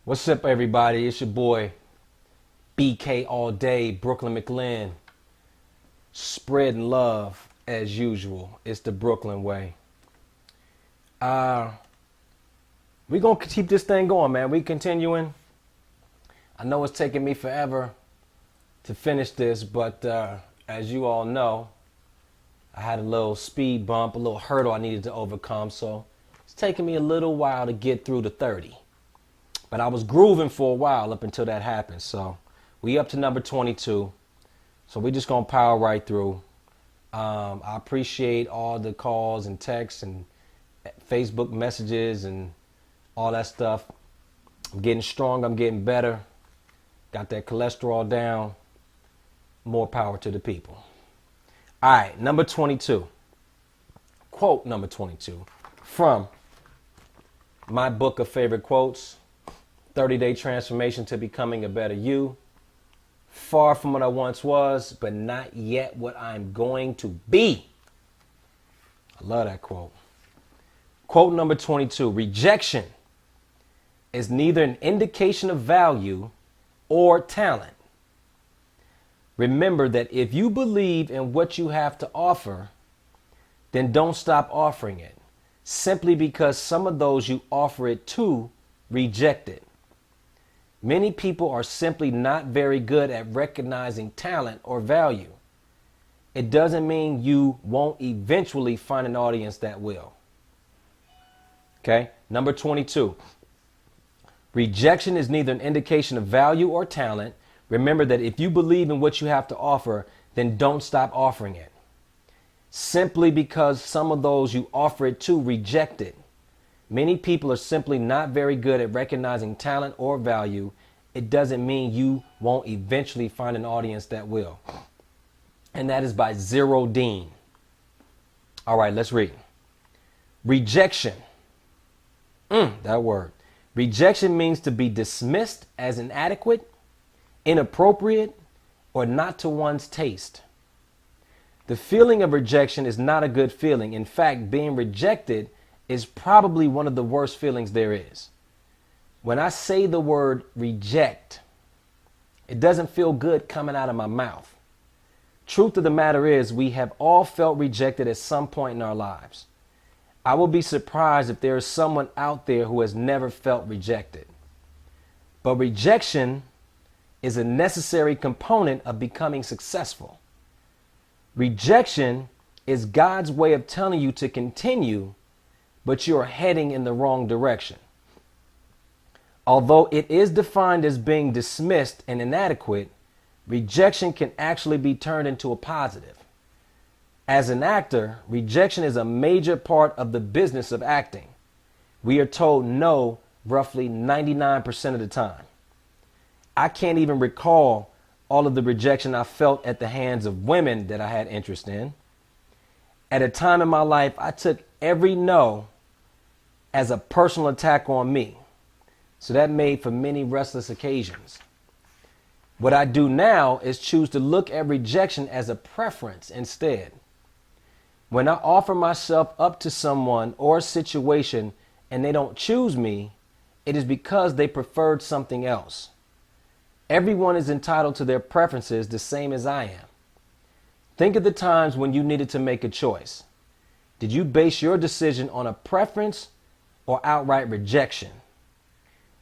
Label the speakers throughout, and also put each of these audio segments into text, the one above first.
Speaker 1: What's up, everybody? It's your boy BK all day, Brooklyn Mclinn. Spreading love as usual. It's the Brooklyn way. We gonna keep this thing going, man. We continuing. I know it's taking me forever to finish this, but as you all know, I had a little speed bump, a little hurdle I needed to overcome, so it's taking me a little while to get through to 30. But I was grooving for a while up until that happened. So we up to number 22. So we just gonna power right through. I appreciate all the calls and texts and Facebook messages and all that stuff. I'm getting strong. I'm getting better. Got that cholesterol down. More power to the people. All right, number 22. Quote number 22 from my book of favorite quotes. 30-Day Transformation to Becoming a Better You. Far from what I once was, but not yet what I'm going to be. I love that quote. Quote number 22. Rejection is neither an indication of value or talent. Remember that if you believe in what you have to offer, then don't stop offering it, simply because some of those you offer it to reject it. Many people are simply not very good at recognizing talent or value. It doesn't mean you won't eventually find an audience that will. Okay, number 22. Rejection is neither an indication of value or talent. Remember that if you believe in what you have to offer, then don't stop offering it. Simply because some of those you offer it to reject it. Many people are simply not very good at recognizing talent or value. It doesn't mean you won't eventually find an audience that will. And that is by Zero Dean. All right, let's read. Rejection. That word. Rejection means to be dismissed as inadequate, inappropriate, or not to one's taste. The feeling of rejection is not a good feeling. In fact, being rejected is probably one of the worst feelings there is. When I say the word reject, it doesn't feel good coming out of my mouth. Truth of the matter is, we have all felt rejected at some point in our lives. I will be surprised if there is someone out there who has never felt rejected. But rejection is a necessary component of becoming successful. Rejection is God's way of telling you to continue, but you are heading in the wrong direction. Although it is defined as being dismissed and inadequate, rejection can actually be turned into a positive. As an actor, rejection is a major part of the business of acting. We are told no roughly 99% of the time. I can't even recall all of the rejection I felt at the hands of women that I had interest in. At a time in my life, I took every no as a personal attack on me. So that made for many restless occasions. What I do now is choose to look at rejection as a preference instead. When I offer myself up to someone or a situation and they don't choose me, it is because they preferred something else. Everyone is entitled to their preferences the same as I am. Think of the times when you needed to make a choice. Did you base your decision on a preference or outright rejection?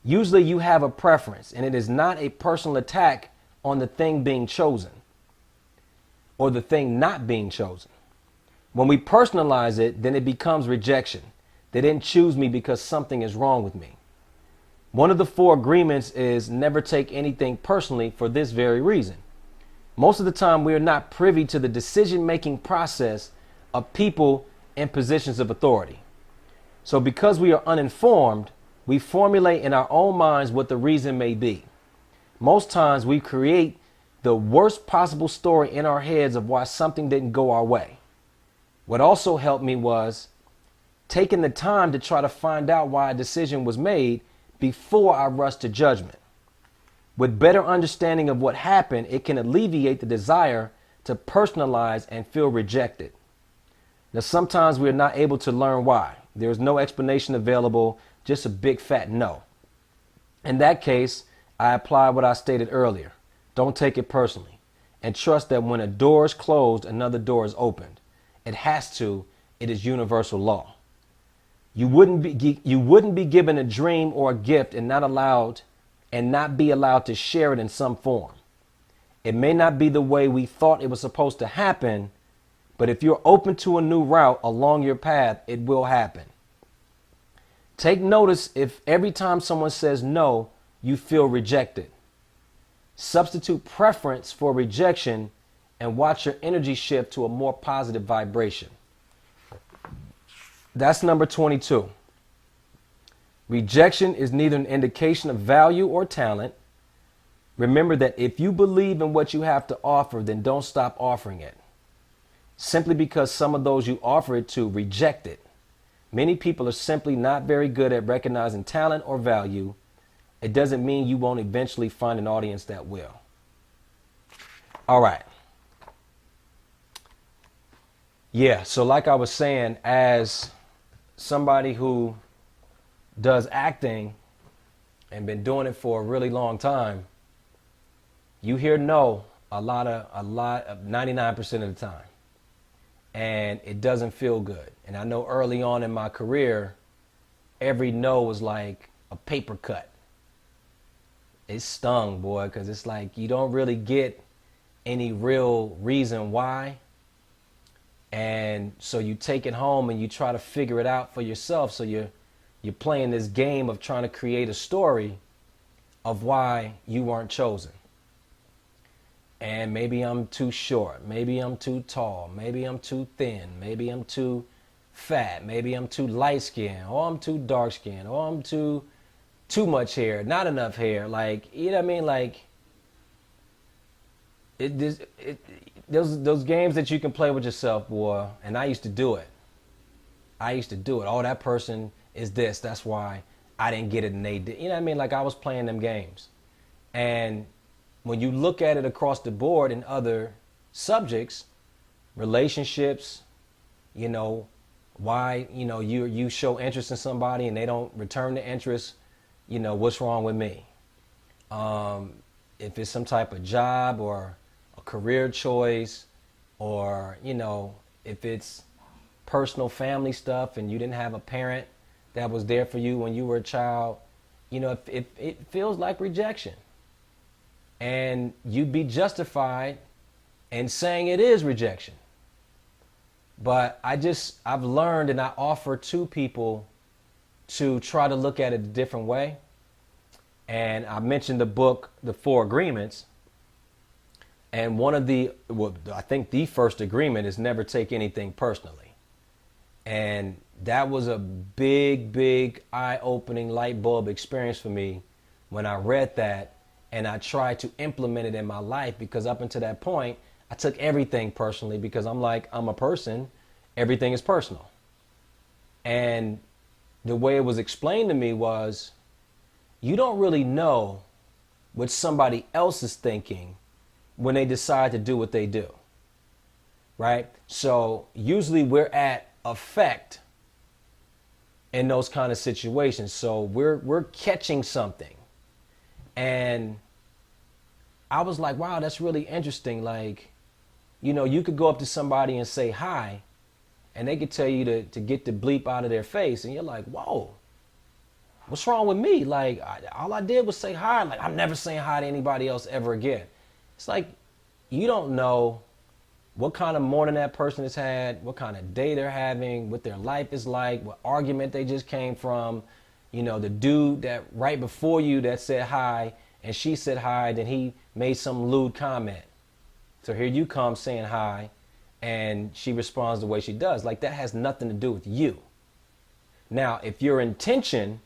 Speaker 1: Usually you have a preference, and it is not a personal attack on the thing being chosen or the thing not being chosen. When we personalize it, then it becomes rejection. They didn't choose me because something is wrong with me. One of the 4 agreements is never take anything personally for this very reason. Most of the time, we are not privy to the decision-making process of people in positions of authority. So because we are uninformed, we formulate in our own minds what the reason may be. Most times we create the worst possible story in our heads of why something didn't go our way. What also helped me was taking the time to try to find out why a decision was made before I rushed to judgment. With better understanding of what happened, it can alleviate the desire to personalize and feel rejected. Now, sometimes we are not able to learn why. There is no explanation available, just a big fat no. In that case, I apply what I stated earlier. Don't take it personally, and trust that when a door is closed, another door is opened. It has to. It is universal law. You wouldn't be given a dream or a gift and not be allowed to share it in some form. It may not be the way we thought it was supposed to happen, but if you're open to a new route along your path, it will happen. Take notice if every time someone says no, you feel rejected. Substitute preference for rejection and watch your energy shift to a more positive vibration. That's number 22. Rejection is neither an indication of value or talent. Remember that if you believe in what you have to offer, then don't stop offering it. Simply because some of those you offer it to reject it. Many people are simply not very good at recognizing talent or value. It doesn't mean you won't eventually find an audience that will. All right. Yeah, so like I was saying, as somebody who does acting and been doing it for a really long time, you hear no a lot of 99% of the time. And it doesn't feel good. And I know early on in my career, every no was like a paper cut. It stung, boy, because it's like you don't really get any real reason why. And so you take it home and you try to figure it out for yourself. So you're playing this game of trying to create a story of why you weren't chosen. And maybe I'm too short. Maybe I'm too tall. Maybe I'm too thin. Maybe I'm too fat. Maybe I'm too light skinned. Or I'm too dark skinned. Or I'm too much hair. Not enough hair. Like, you know what I mean? Like, those games that you can play with yourself, boy. And I used to do it. Oh, that person is this. That's why I didn't get it and they did. You know what I mean? Like, I was playing them games. And when you look at it across the board in other subjects, relationships, you know, why, you know, you show interest in somebody and they don't return the interest, you know, what's wrong with me? If it's some type of job or a career choice, or, you know, if it's personal family stuff and you didn't have a parent that was there for you when you were a child, you know, if it feels like rejection. And you'd be justified in saying it is rejection. But I've learned, and I offer to people to try to look at it a different way. And I mentioned the book, The 4 Agreements. And I think the first agreement is never take anything personally. And that was a big, big eye-opening light bulb experience for me when I read that. And I tried to implement it in my life, because up until that point, I took everything personally, because I'm a person, everything is personal. And the way it was explained to me was, you don't really know what somebody else is thinking when they decide to do what they do, right? So usually we're at effect in those kind of situations. So we're catching something. And I was like, wow, that's really interesting. Like, you know, you could go up to somebody and say hi, and they could tell you to get the bleep out of their face. And you're like, whoa, what's wrong with me? Like, all I did was say hi. Like, I'm never saying hi to anybody else ever again. It's like, you don't know what kind of morning that person has had, what kind of day they're having, what their life is like, what argument they just came from. You know, the dude that right before you that said hi and she said hi, then he made some lewd comment. So here you come saying hi and she responds the way she does. Like, that has nothing to do with you. Now, if your intention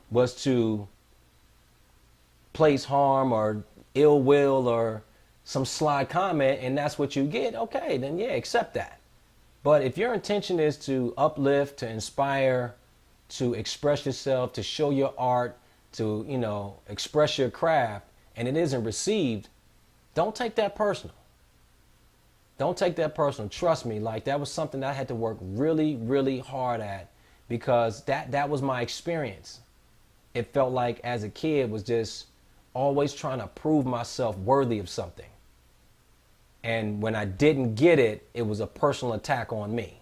Speaker 1: was to place harm or ill will or some sly comment and that's what you get, okay, then yeah, accept that. But if your intention is to uplift, to inspire, to express yourself, to show your art, to, you know, express your craft, and it isn't received, don't take that personal. Don't take that personal. Trust me, like, that was something that I had to work really, really hard at, because that was my experience. it felt like as a kid was just always trying to prove myself worthy of something. And when I didn't get it, it was a personal attack on me.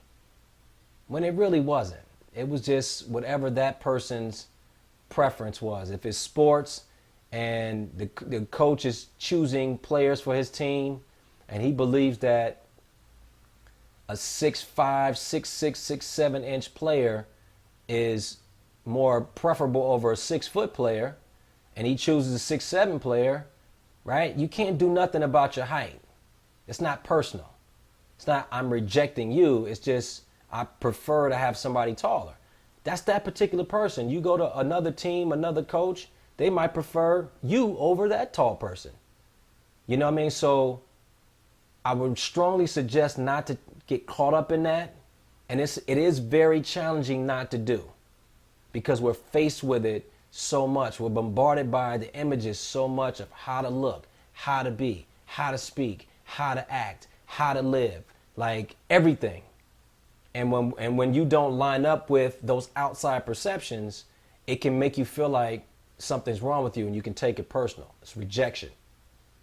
Speaker 1: When it really wasn't. It was just whatever that person's preference was. If it's sports and the coach is choosing players for his team and he believes that a 6'5", 6'6", 6'7" inch player is more preferable over a 6-foot player, and he chooses a 6'7" player, right? You can't do nothing about your height. It's not personal. It's not I'm rejecting you. It's just I prefer to have somebody taller. That's that particular person. You go to another team, another coach, they might prefer you over that tall person. You know what I mean? So I would strongly suggest not to get caught up in that. And it is very challenging not to do, because we're faced with it so much. We're bombarded by the images so much of how to look, how to be, how to speak, how to act, how to live, like everything. And when you don't line up with those outside perceptions, it can make you feel like something's wrong with you and you can take it personal. It's rejection.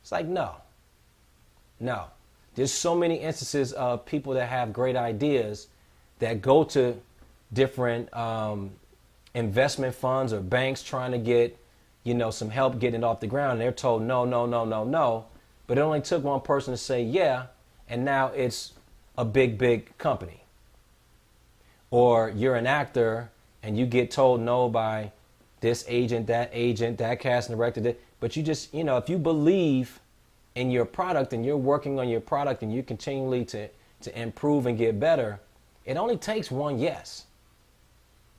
Speaker 1: It's like, no. There's so many instances of people that have great ideas that go to different investment funds or banks trying to get, some help getting it off the ground. And they're told no. But it only took one person to say yeah, and now it's a big company. Or you're an actor and you get told no by this agent, that casting director. But you just, if you believe in your product and you're working on your product and you continually to improve and get better, it only takes one yes.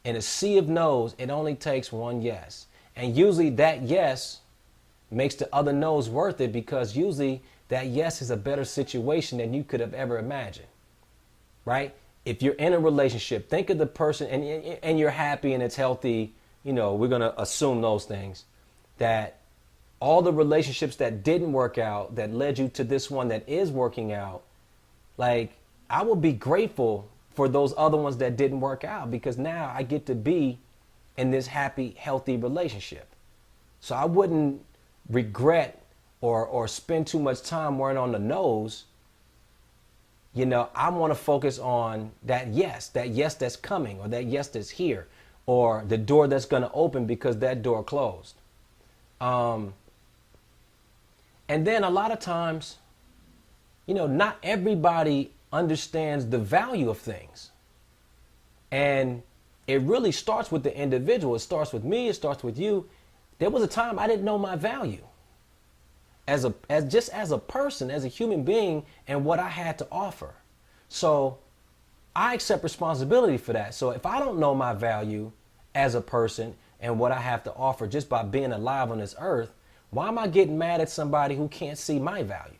Speaker 1: In a sea of no's, it only takes one yes. And usually that yes makes the other no's worth it, because usually that yes is a better situation than you could have ever imagined, right? If you're in a relationship, think of the person and you're happy and it's healthy, we're going to assume those things, that all the relationships that didn't work out that led you to this one that is working out, like, I will be grateful for those other ones that didn't work out, because now I get to be in this happy, healthy relationship. So I wouldn't regret or spend too much time worrying on the no's. I want to focus on that yes that's coming, or that yes that's here, or the door that's going to open because that door closed. And then a lot of times, not everybody understands the value of things. And it really starts with the individual. It starts with me. It starts with you. There was a time I didn't know my value as a person, as a human being, and what I had to offer. So I accept responsibility for that. So if I don't know my value as a person and what I have to offer just by being alive on this earth, why am I getting mad at somebody who can't see my value?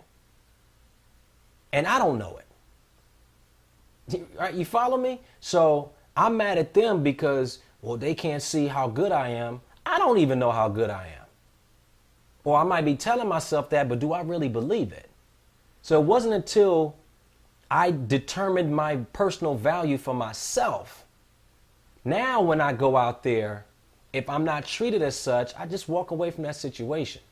Speaker 1: And I don't know it. Right? You follow me? So I'm mad at them because, they can't see how good I am. I don't even know how good I am. Or I might be telling myself that, but do I really believe it? So it wasn't until I determined my personal value for myself. Now when I go out there, if I'm not treated as such, I just walk away from that situation.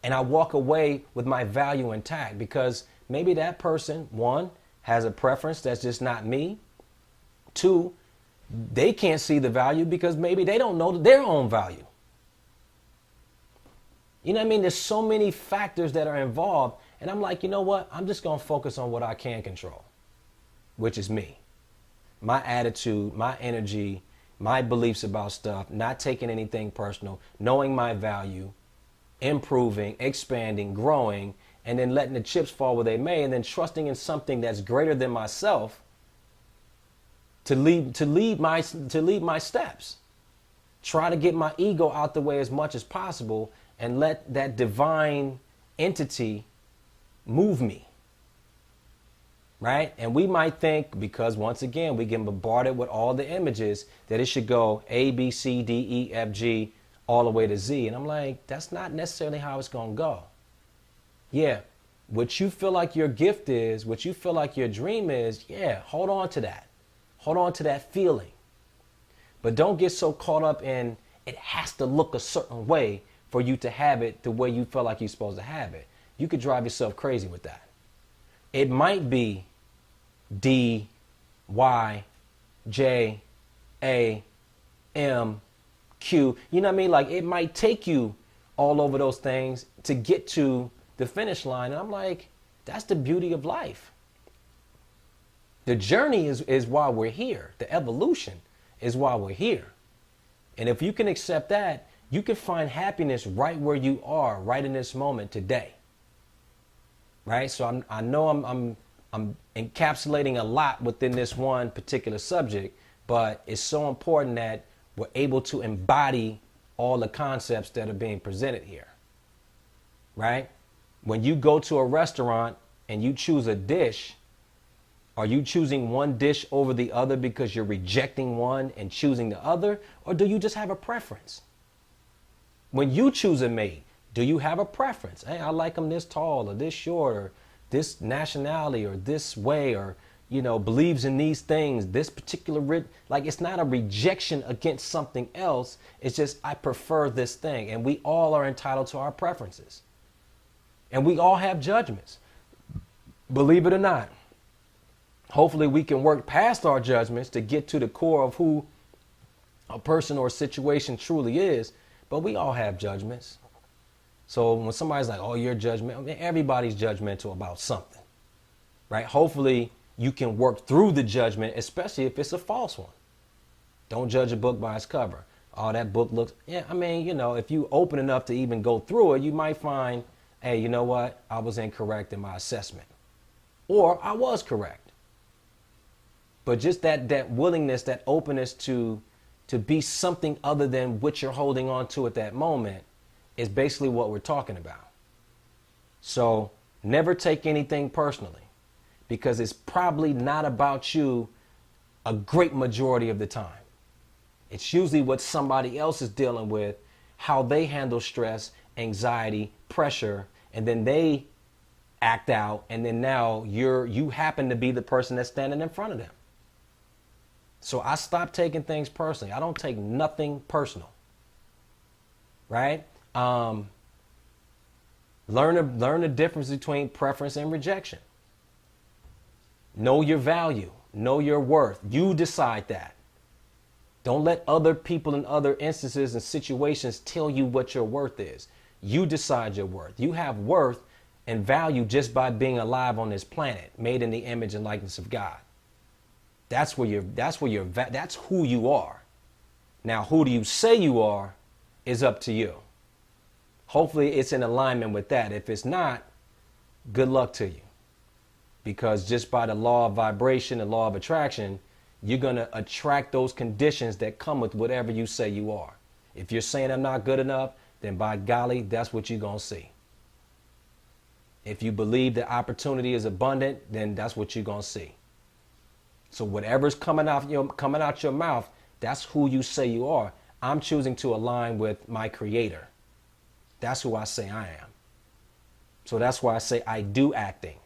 Speaker 1: And I walk away with my value intact, because maybe that person, one, has a preference that's just not me. Two, they can't see the value because maybe they don't know their own value. You know what I mean? There's so many factors that are involved. And I'm like, you know what? I'm just going to focus on what I can control, which is me. My attitude, my energy, my beliefs about stuff, not taking anything personal, knowing my value, improving, expanding, growing, and then letting the chips fall where they may, and then trusting in something that's greater than myself to lead my steps. Try to get my ego out the way as much as possible and let that divine entity move me. Right? And we might think, because once again, we get bombarded with all the images, that it should go A, B, C, D, E, F, G, all the way to Z. And I'm like, that's not necessarily how it's going to go. Yeah, what you feel like your gift is, what you feel like your dream is, yeah, hold on to that. Hold on to that feeling. But don't get so caught up in it has to look a certain way for you to have it the way you feel like you're supposed to have it. You could drive yourself crazy with that. It might be D, Y, J, A, M, Q. You know what I mean? Like, it might take you all over those things to get to the finish line. And I'm like, that's the beauty of life. The journey is why we're here. The evolution is why we're here. And if you can accept that, you can find happiness right where you are, right in this moment today. Right? So I know I'm encapsulating a lot within this one particular subject, but it's so important that we're able to embody all the concepts that are being presented here. Right? When you go to a restaurant and you choose a dish, are you choosing one dish over the other because you're rejecting one and choosing the other? Or do you just have a preference? When you choose a mate, do you have a preference? Hey, I like them this tall or this short or this nationality or this way, or, you know, believes in these things, this particular, like, it's not a rejection against something else. It's just, I prefer this thing. And we all are entitled to our preferences. And we all have judgments. Believe it or not. Hopefully we can work past our judgments to get to the core of who a person or a situation truly is. But we all have judgments. So when somebody's like, oh, you're judgmental, I mean, everybody's judgmental about something, right? Hopefully you can work through the judgment, especially if it's a false one. Don't judge a book by its cover. Oh, that book looks, yeah, I mean, you know, if you open enough to even go through it, you might find, hey, you know what? I was incorrect in my assessment. Or I was correct. But just that willingness, that openness to be something other than what you're holding on to at that moment is basically what we're talking about. So never take anything personally, because it's probably not about you a great majority of the time. It's usually what somebody else is dealing with, how they handle stress, anxiety, pressure, and then they act out, and then now you happen to be the person that's standing in front of them. So I stopped taking things personally. I don't take nothing personal. Right? Learn the difference between preference and rejection. Know your value. Know your worth. You decide that. Don't let other people in other instances and situations tell you what your worth is. You decide your worth. You have worth and value just by being alive on this planet, made in the image and likeness of God. That's who you are. Now, who do you say you are is up to you. Hopefully it's in alignment with that. If it's not, good luck to you. Because just by the law of vibration and law of attraction, you're going to attract those conditions that come with whatever you say you are. If you're saying I'm not good enough, then by golly, that's what you're going to see. If you believe that opportunity is abundant, then that's what you're going to see. So whatever's coming out your mouth, that's who you say you are. I'm choosing to align with my creator. That's who I say I am. So that's why I say I do acting.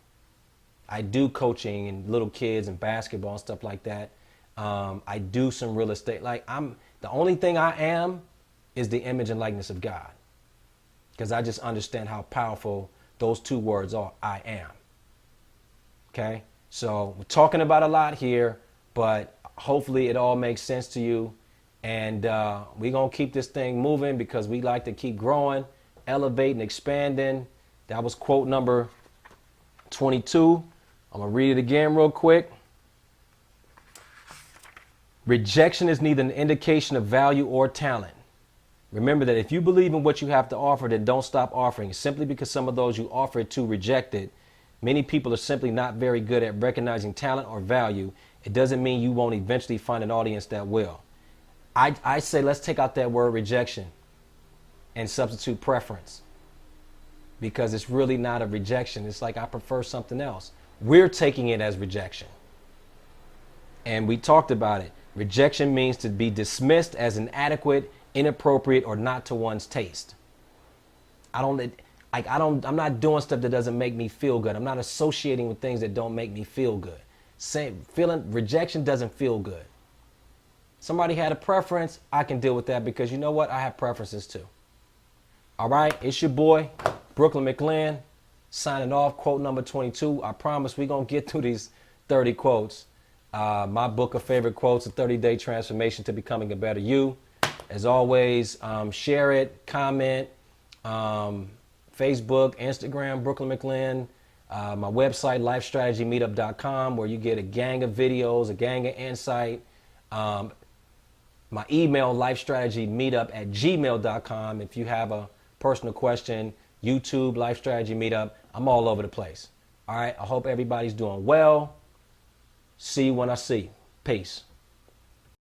Speaker 1: I do coaching and little kids and basketball and stuff like that. I do some real estate. Like, the only thing I am is the image and likeness of God. Because I just understand how powerful those two words are. I am. Okay? So we're talking about a lot here, but hopefully it all makes sense to you. And we're going to keep this thing moving because we like to keep growing, elevating, expanding. That was quote number 22. I'm going to read it again real quick. Rejection is neither an indication of value or talent. Remember that if you believe in what you have to offer, then don't stop offering. Simply because some of those you offer it to rejected, many people are simply not very good at recognizing talent or value. It doesn't mean you won't eventually find an audience that will. I say let's take out that word rejection and substitute preference, because it's really not a rejection. It's like I prefer something else. We're taking it as rejection. And we talked about it. Rejection means to be dismissed as inadequate, inappropriate, or not to one's taste. I'm not doing stuff that doesn't make me feel good. I'm not associating with things that don't make me feel good. Rejection doesn't feel good. Somebody had a preference, I can deal with that because you know what? I have preferences too. All right, it's your boy, Brooklyn Mclinn, signing off, quote number 22. I promise we're going to get through these 30 quotes. My book of favorite quotes, A 30-Day Transformation to Becoming a Better You. As always, share it, comment, Facebook, Instagram, Brooklyn Mclinn, my website, lifestrategymeetup.com, where you get a gang of videos, a gang of insight. My email, lifestrategymeetup@gmail.com. If you have a personal question, YouTube, Life Strategy Meetup. I'm all over the place. All right. I hope everybody's doing well. See you when I see you. Peace.